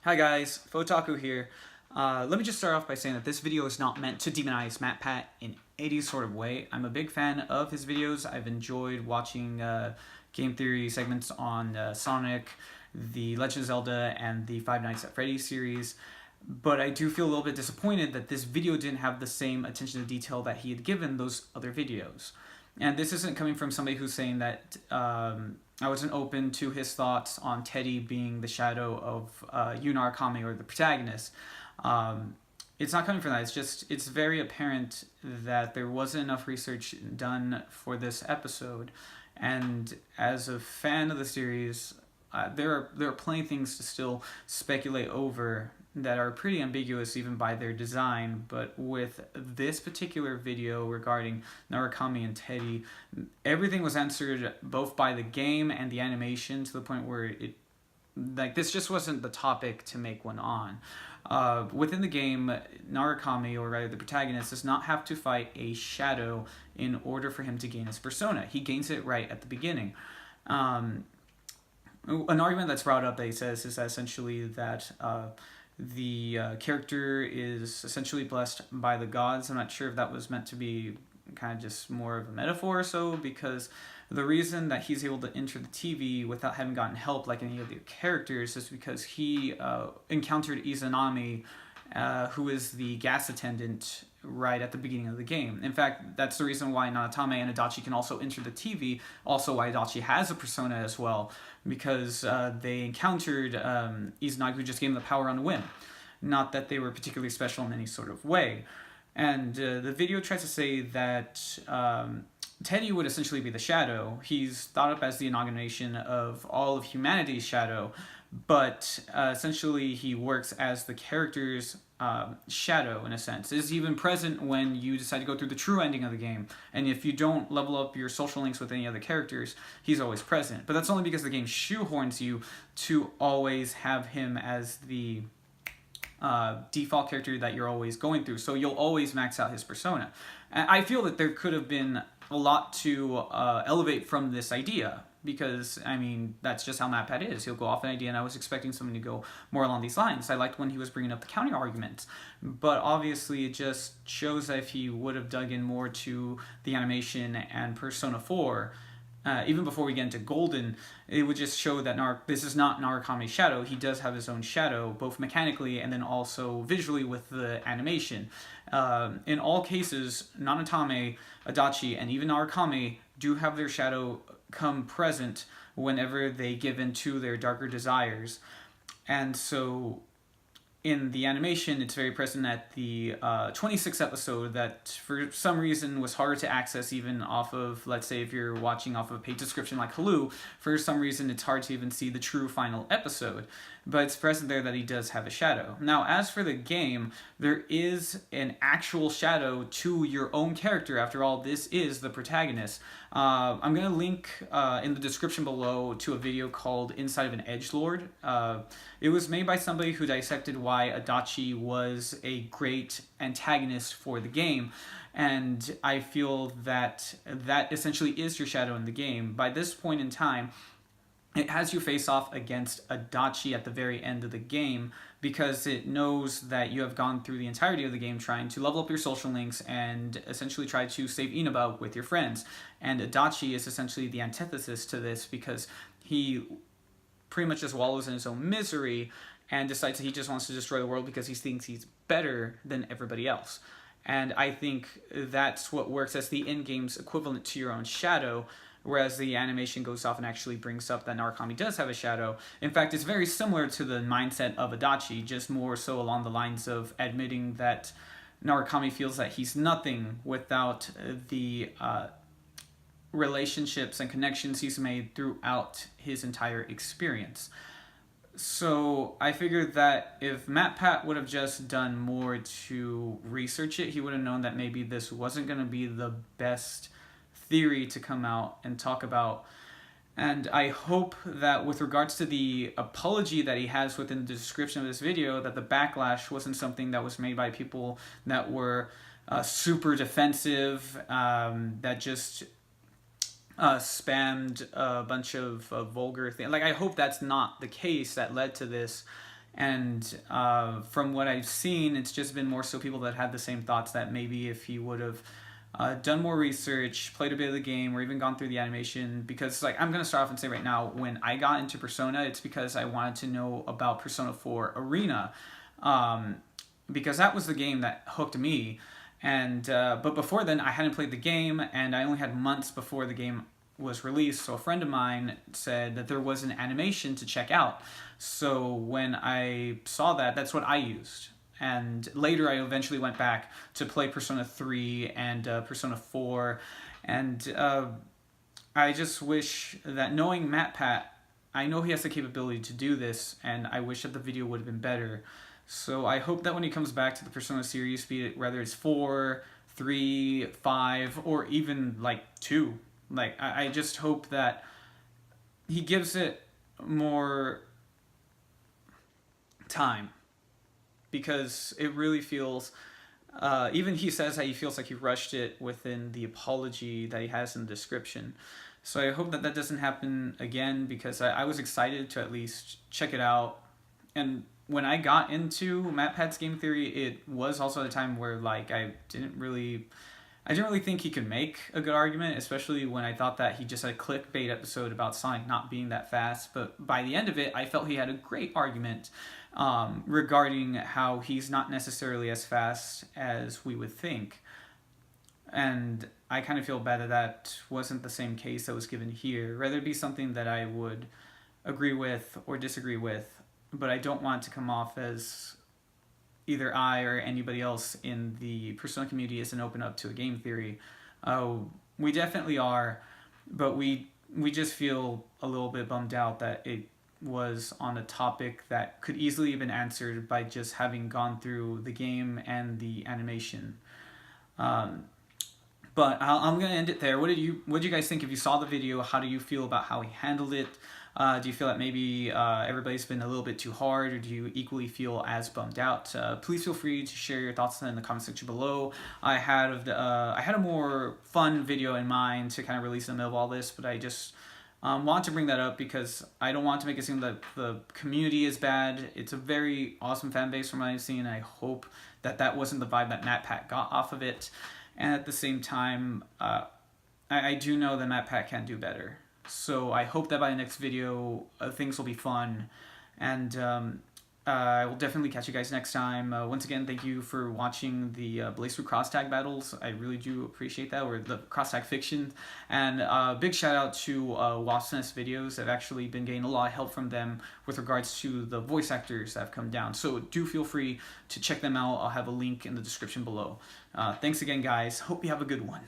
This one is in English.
Hi guys, Fotaku here. Let me just start off by saying that this video is not meant to demonize MatPat in any sort of way. I'm a big fan of his videos. I've enjoyed watching game theory segments on Sonic, the Legend of Zelda, and the Five Nights at Freddy's series. But I do feel a little bit disappointed that this video didn't have the same attention to detail that he had given those other videos. And this isn't coming from somebody who's saying that I wasn't open to his thoughts on Teddy being the shadow of Yu Narukami or the protagonist. It's not coming from that. It's very apparent that there wasn't enough research done for this episode. And as a fan of the series, there are plenty of things to still speculate over that are pretty ambiguous even by their design, but with this particular video regarding Narukami and Teddy, everything was answered both by the game and the animation to the point where this just wasn't the topic to make one on. Within the game, Narukami, or rather the protagonist, does not have to fight a shadow in order for him to gain his persona. He gains it right at the beginning. An argument that's brought up that he says is that essentially that the character is essentially blessed by the gods. I'm not sure if that was meant to be kind of just more of a metaphor or so, because the reason that he's able to enter the TV without having gotten help like any of the characters is because he encountered Izanami, who is the gas attendant right at the beginning of the game. In fact, that's the reason why Nanatame and Adachi can also enter the TV, also why Adachi has a persona as well, because they encountered Izanagi, who just gave him the power on a whim. Not that they were particularly special in any sort of way. And the video tries to say that Teddy would essentially be the shadow. He's thought up as the inauguration of all of humanity's shadow, but essentially he works as the character's shadow in a sense. Is even present when you decide to go through the true ending of the game, and if you don't level up your social links with any other characters, he's always present. But that's only because the game shoehorns you to always have him as the default character that you're always going through, so you'll always max out his persona. And I feel that there could have been a lot to elevate from this idea, because, I mean, that's just how MatPat is. He'll go off an idea, and I was expecting someone to go more along these lines. I liked when he was bringing up the counter arguments, but obviously it just shows that if he would have dug in more to the animation and Persona 4, even before we get into Golden, it would just show that this is not Narukami's shadow. He does have his own shadow, both mechanically and then also visually with the animation. In all cases, Nanatame, Adachi, and even Narukami do have their shadow come present whenever they give in to their darker desires. And so in the animation, it's very present at the 26th episode that for some reason was harder to access even off of, let's say if you're watching off of a paid description like Hulu, for some reason it's hard to even see the true final episode. But it's present there that he does have a shadow. Now, as for the game, there is an actual shadow to your own character. After all, this is the protagonist. I'm going to link in the description below to a video called Inside of an Edgelord. It was made by somebody who dissected why Adachi was a great antagonist for the game. And I feel that that essentially is your shadow in the game. By this point in time, it has you face off against Adachi at the very end of the game, because it knows that you have gone through the entirety of the game trying to level up your social links and essentially try to save Inaba with your friends. And Adachi is essentially the antithesis to this, because he pretty much just wallows in his own misery and decides that he just wants to destroy the world because he thinks he's better than everybody else. And I think that's what works as the in-game's equivalent to your own shadow, whereas the animation goes off and actually brings up that Narukami does have a shadow. In fact, it's very similar to the mindset of Adachi, just more so along the lines of admitting that Narukami feels that he's nothing without the relationships and connections he's made throughout his entire experience. So I figured that if MatPat would have just done more to research it, he would have known that maybe this wasn't going to be the best theory to come out and talk about. And I hope that with regards to the apology that he has within the description of this video, that the backlash wasn't something that was made by people that were super defensive, that just spammed a bunch of vulgar things. Like, I hope that's not the case that led to this. And from what I've seen, it's just been more so people that had the same thoughts, that maybe if he would have done more research, played a bit of the game, or even gone through the animation. Because like, I'm going to start off and say right now, when I got into Persona, it's because I wanted to know about Persona 4 Arena, because that was the game that hooked me. And but before then, I hadn't played the game, and I only had months before the game was released. So a friend of mine said that there was an animation to check out. So when I saw that, that's what I used. And later, I eventually went back to play Persona 3 and Persona 4. And I just wish that, knowing MatPat, I know he has the capability to do this, and I wish that the video would have been better. So I hope that when he comes back to the Persona series, be it whether it's 4, 3, 5, or even like 2, like I just hope that he gives it more time. Because it really feels, even he says that he feels like he rushed it within the apology that he has in the description. So I hope that that doesn't happen again, because I was excited to at least check it out. And when I got into MatPat's game theory, it was also at a time where like I didn't really think he could make a good argument, especially when I thought that he just had a clickbait episode about Sonic not being that fast. But by the end of it, I felt he had a great argument regarding how he's not necessarily as fast as we would think. And I kind of feel bad that that wasn't the same case that was given here. Rather, it be something that I would agree with or disagree with, but I don't want it to come off as either I or anybody else in the Persona community isn't open up to a game theory. We definitely are, but we just feel a little bit bummed out that it was on a topic that could easily have been answered by just having gone through the game and the animation. But I'm going to end it there. What did you guys think? If you saw the video, how do you feel about how he handled it? Do you feel that maybe everybody's been a little bit too hard, or do you equally feel as bummed out? Please feel free to share your thoughts in the comment section below. I had a more fun video in mind to kind of release in the middle of all this, but I just want to bring that up because I don't want to make it seem that the community is bad. It's a very awesome fan base from what I've seen. I hope that that wasn't the vibe that MatPat got off of it. And at the same time, I do know that MatPat can do better. So I hope that by the next video, things will be fun. And I will definitely catch you guys next time. Once again, thank you for watching the Blaze Through Cross Tag battles. I really do appreciate that, or the Cross Tag fiction. And big shout out to Wasp videos. I've actually been getting a lot of help from them with regards to the voice actors that have come down. So do feel free to check them out. I'll have a link in the description below. Thanks again, guys. Hope you have a good one.